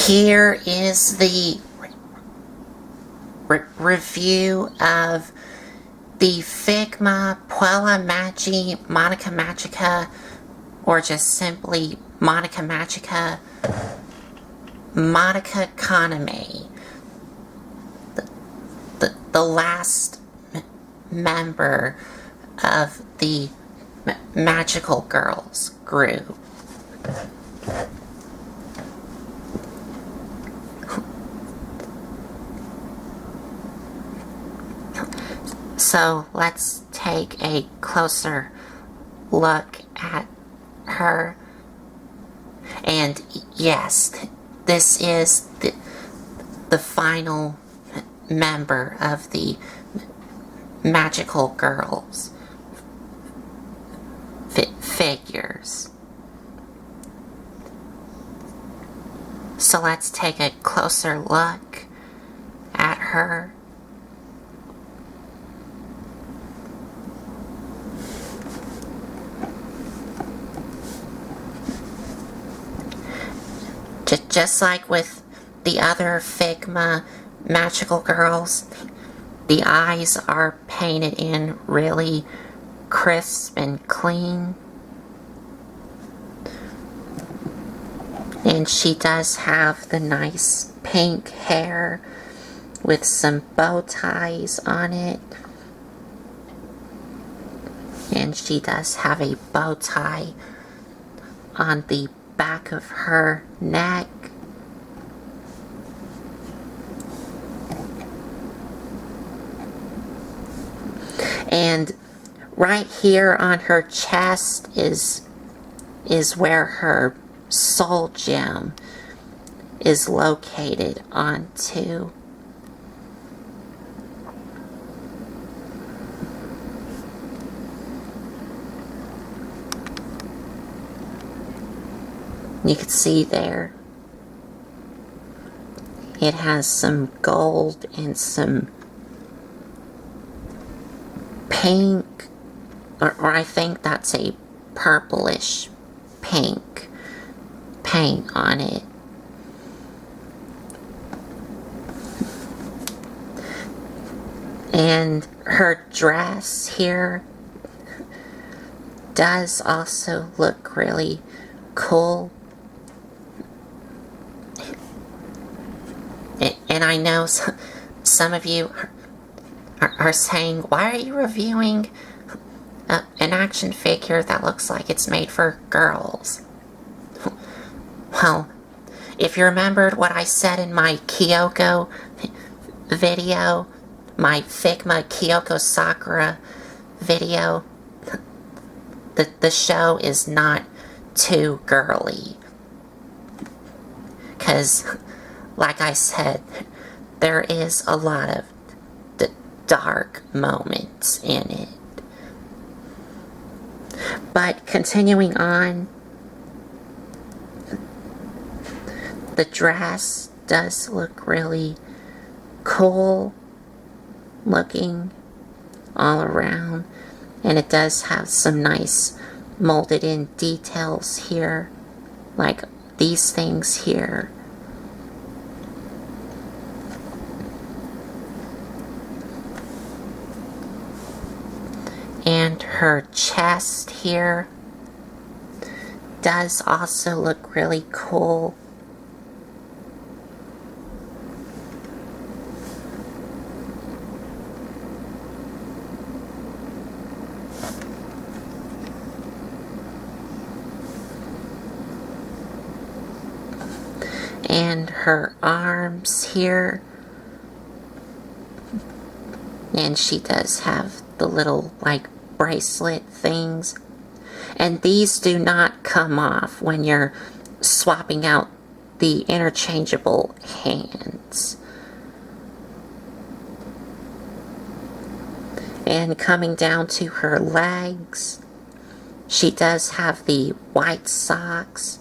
Here is the review of the Figma Puella Magi Madoka Magica, or just simply Madoka Magica, Madoka Kaname, the last member of the Magical Girls group. So let's take a closer look at her. And yes, this is the final member of the Magical Girls figures. So let's take a closer look at her. Just like with the other Figma Magical Girls, the eyes are painted in really crisp and clean. And she does have the nice pink hair with some bow ties on it. And she does have a bow tie on the back of her neck. And right here on her chest is where her soul gem is located onto. You can see there, it has some gold and some pink, or I think that's a purplish pink paint on it. And her dress here does also look really cool. And I know some of you are saying, why are you reviewing an action figure that looks like it's made for girls? Well, if you remembered what I said in my Kyoko video, my Figma Kyoko Sakura video, the show is not too girly. 'Cause, like I said, there is a lot of dark moments in it. But continuing on, the dress does look really cool looking all around, and it does have some nice molded in details here, like these things here. And her chest here does also look really cool. And her arms here. And she does have the little, like, bracelet things. And these do not come off when you're swapping out the interchangeable hands. And coming down to her legs, she does have the white socks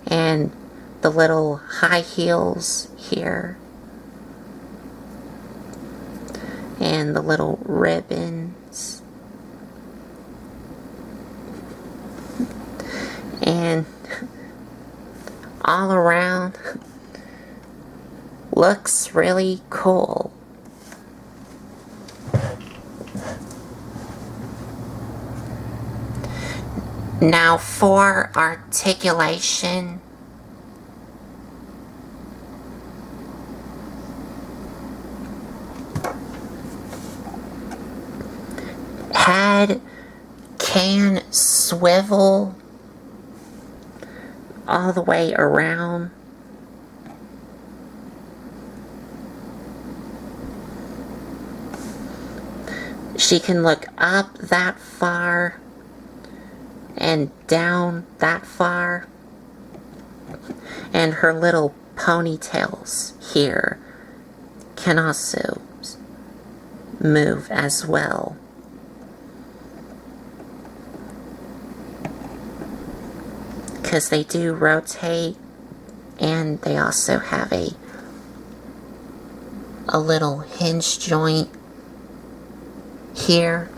and the little high heels here. And the little ribbons. And all around, looks really cool. Now for articulation, head can swivel all the way around. She can look up that far and down that far, and her little ponytails here can also move as well. Because they do rotate, and they also have a little hinge joint here.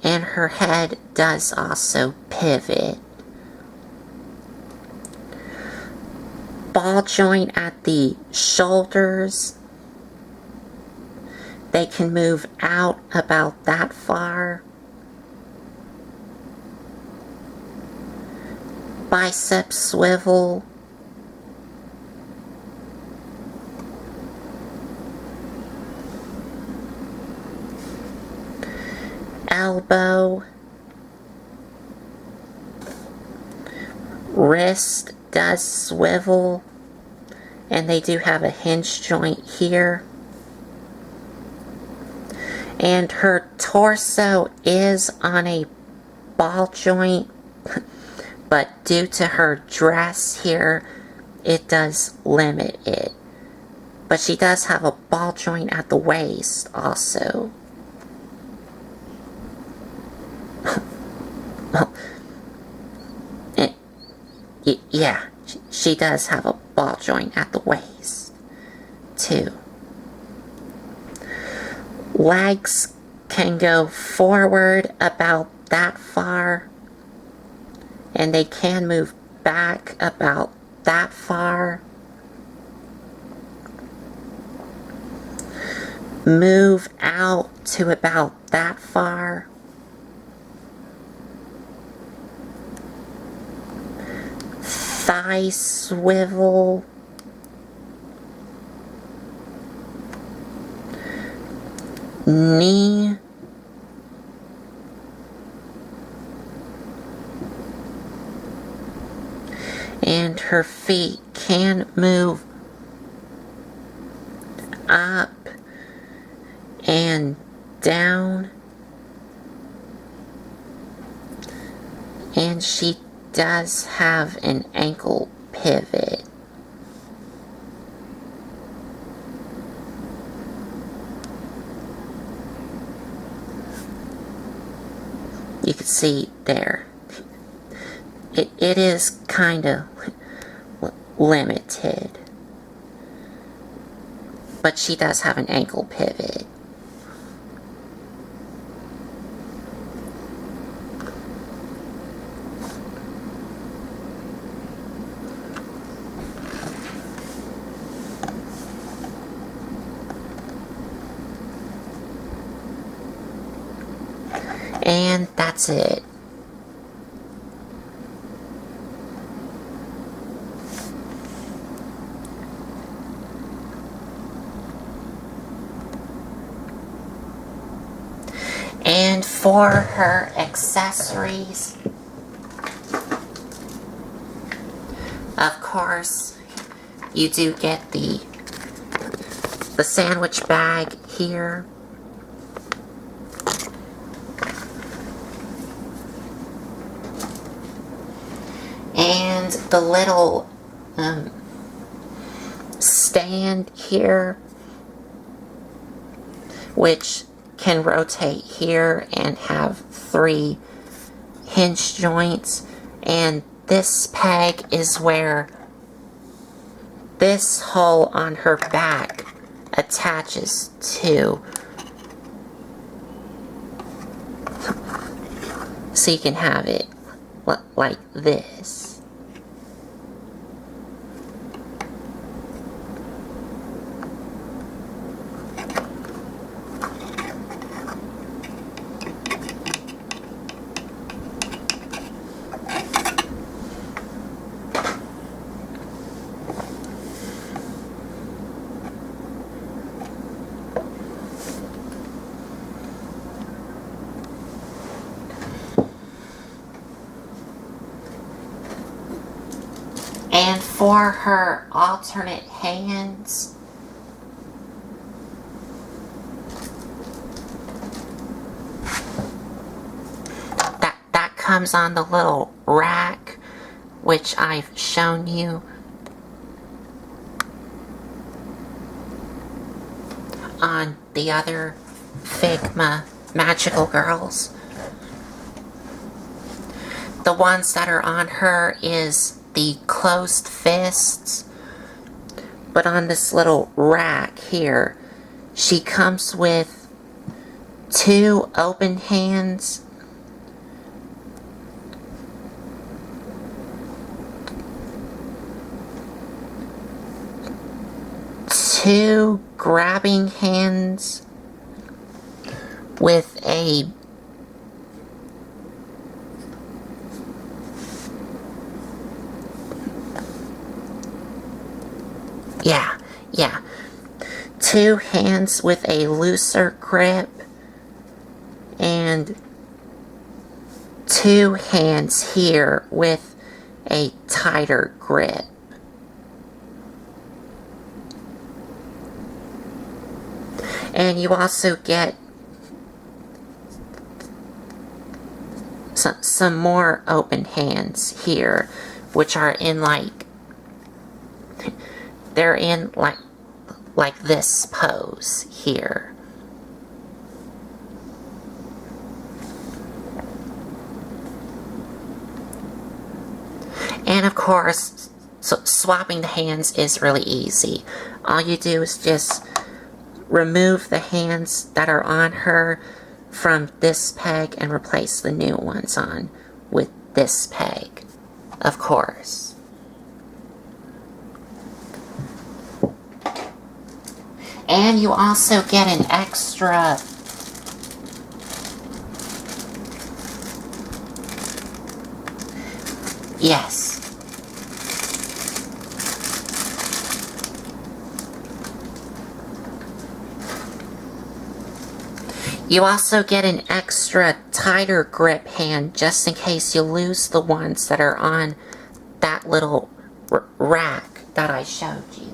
And her head does also pivot. Ball joint at the shoulders. They can move out about that far. Bicep swivel. Elbow. Wrist does swivel, and they do have a hinge joint here. And her torso is on a ball joint, but due to her dress here, it does limit it. But she does have a ball joint at the waist also. Yeah, she does have a ball joint at the waist, too. Legs can go forward about that far, and they can move back about that far. Move out to about that far. Thigh swivel. Knee. And her feet can move up and down. And she does have an ankle pivot. You can see there. It is kind of limited. But she does have an ankle pivot. And that's it. And for her accessories, of course, you do get the sandwich bag here. And the little stand here, which can rotate here and have 3 hinge joints. And this peg is where this hole on her back attaches to. so you can have it like this. And for her alternate hands, that comes on the little rack, which I've shown you on the other Figma magical girls. The ones that are on her is the closed fists, but on this little rack here, she comes with 2 open hands, two grabbing hands with a yeah, 2 hands with a looser grip, and 2 hands here with a tighter grip. And you also get some more open hands here, which are in they're in like this pose here. And of course, swapping the hands is really easy. All you do is just remove the hands that are on her from this peg and replace the new ones on with this peg, of course. And you also get an extra yes. You also get an extra tighter grip hand just in case you lose the ones that are on that little rack that I showed you.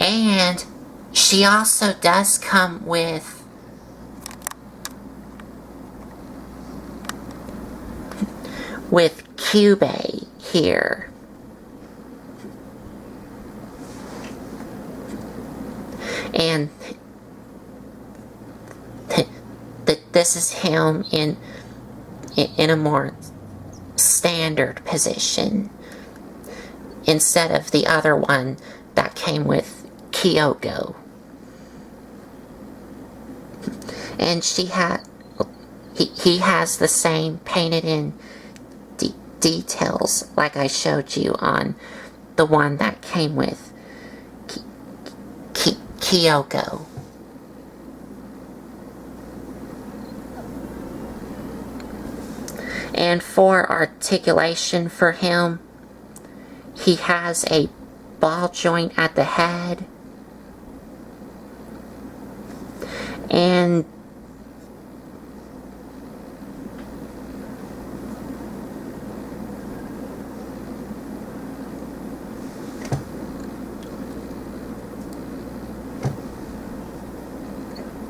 And she also does come with cube here. And this is him in a more standard position instead of the other one that came with Kyoko. And he has the same painted in details like I showed you on the one that came with Kyoko. And for articulation for him, he has a ball joint at the head, and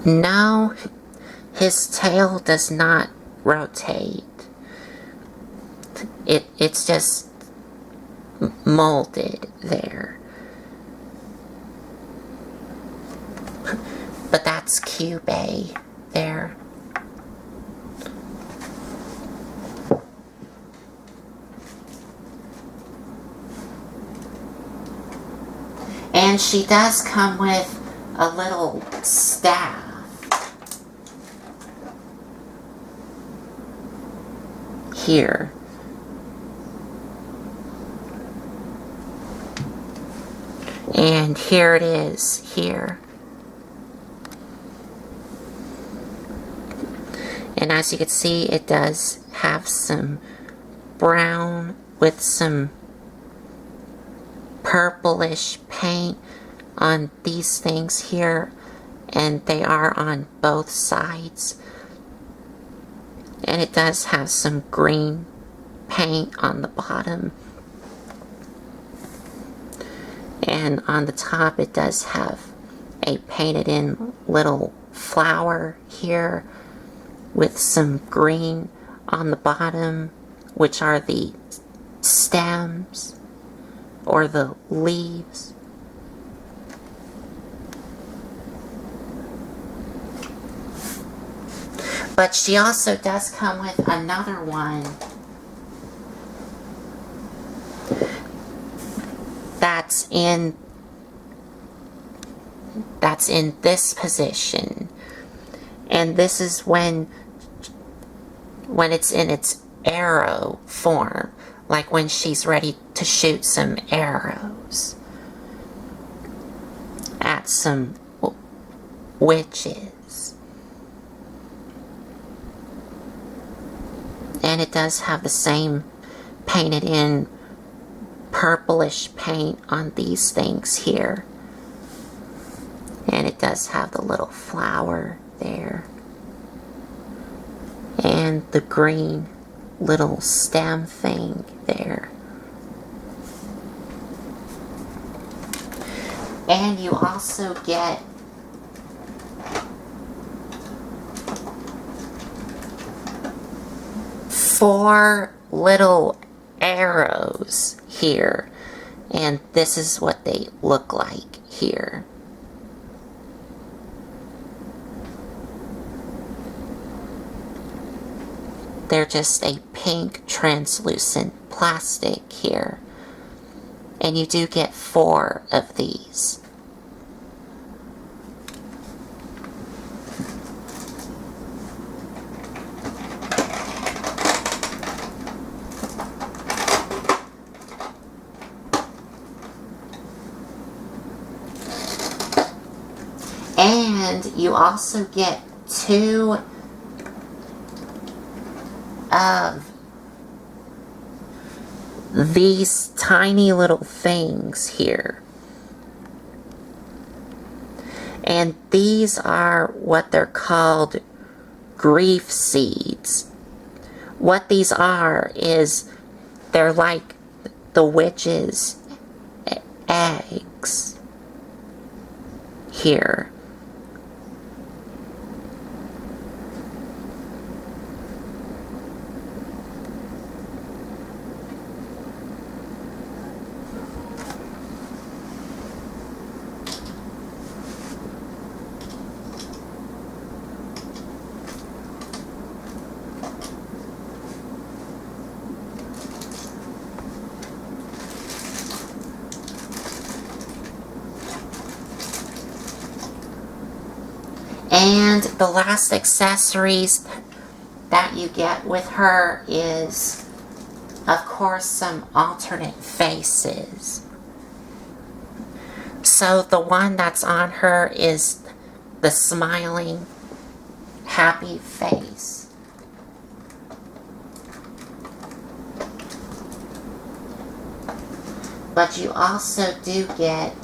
no, his tail does not rotate. It's just molded there. But that's cube there. And she does come with a little staff. Here. And here it is, here. And as you can see, it does have some brown with some purplish paint on these things here. And they are on both sides. And it does have some green paint on the bottom. And on the top it does have a painted in little flower here with some green on the bottom, which are the stems or the leaves. But she also does come with another one that's in this position. And this is when it's in its arrow form, like when she's ready to shoot some arrows at some witches. And it does have the same painted in purplish paint on these things here. And it does have the little flower there. And the green little stem thing there. And you also get four little arrows here, and this is what they look like here. They're just a pink translucent plastic here, and you do get 4 of these. And you also get 2 of these tiny little things here. And these are what they're called grief seeds. What these are is they're like the witch's eggs here. And the last accessories that you get with her is, of course, some alternate faces. So the one that's on her is the smiling, happy face. But you also do get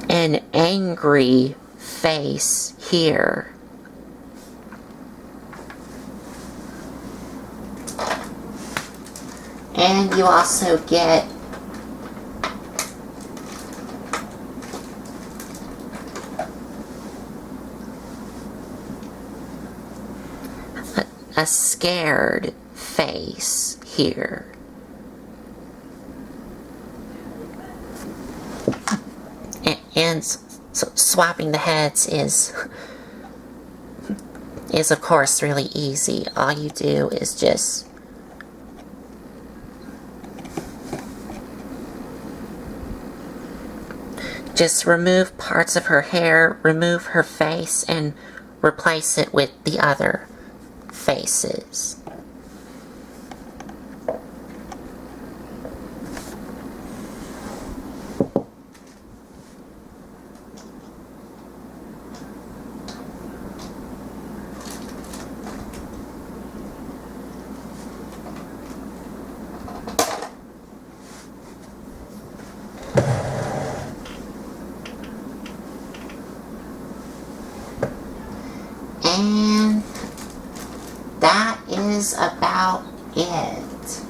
an angry face here. And you also get a scared face here. And so swapping the heads is of course really easy. All you do is just just remove parts of her hair, remove her face, and replace it with the other faces. And that is about it.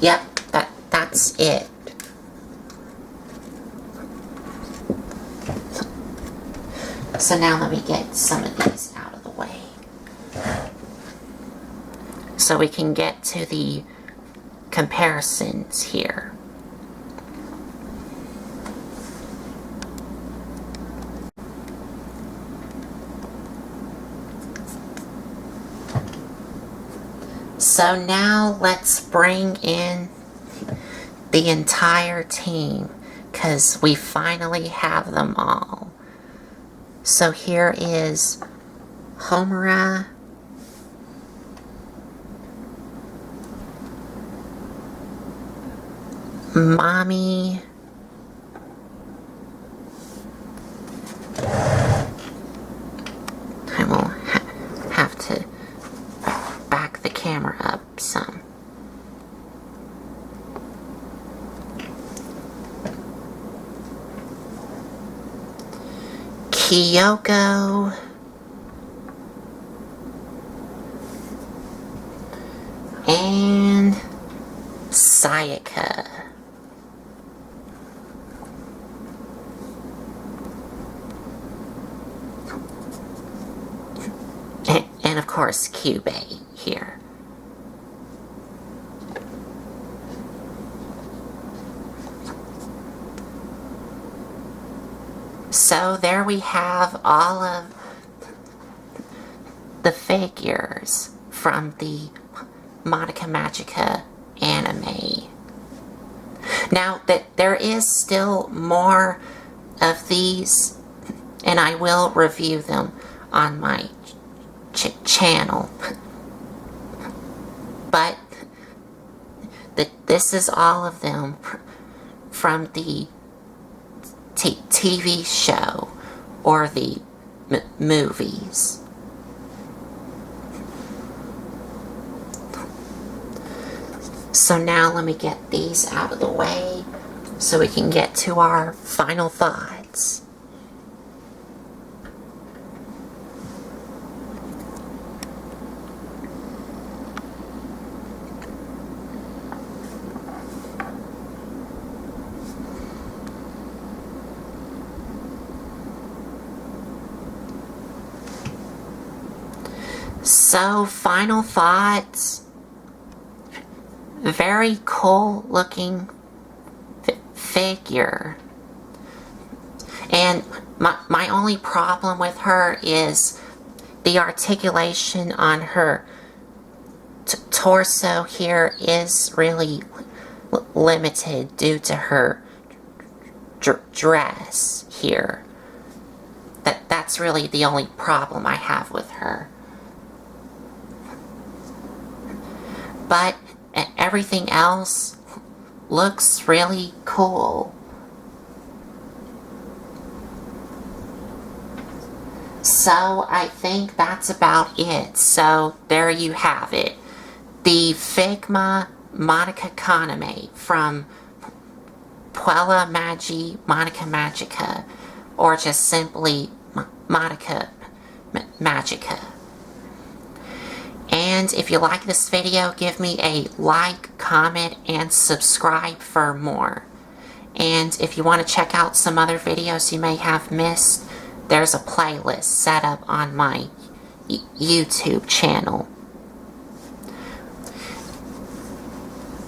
Yep, that's it. So now let me get some of these out of the way, so we can get to the comparisons here. So now let's bring in the entire team, because we finally have them all. So here is Homura, Mommy, I will have to back the camera up some. Kyoko, and Sayaka. And of course, Kyubey here. So there we have all of the figures from the Madoka Magica anime. Now, there is still more of these, and I will review them on my channel. But this is all of them from the TV show or the movies. So now let me get these out of the way so we can get to our final thoughts. So, final thoughts. Very cool looking figure. And my only problem with her is the articulation on her torso here is really limited due to her dress here. That's really the only problem I have with her. But everything else looks really cool. So I think that's about it. So there you have it. The Figma Madoka Kaname from Puella Magi Madoka Magica, or just simply Madoka Magica. And if you like this video, give me a like, comment, and subscribe for more. And if you want to check out some other videos you may have missed, there's a playlist set up on my YouTube channel.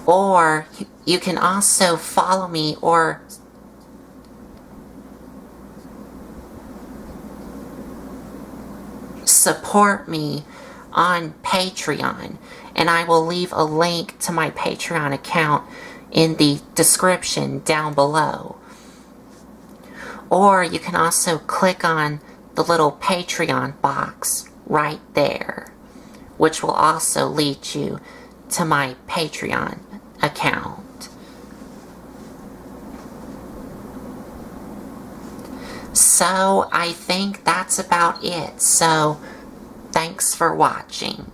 Or you can also follow me or support me on Patreon, and I will leave a link to my Patreon account in the description down below. Or you can also click on the little Patreon box right there, which will also lead you to my Patreon account. So I think that's about it. So thanks for watching.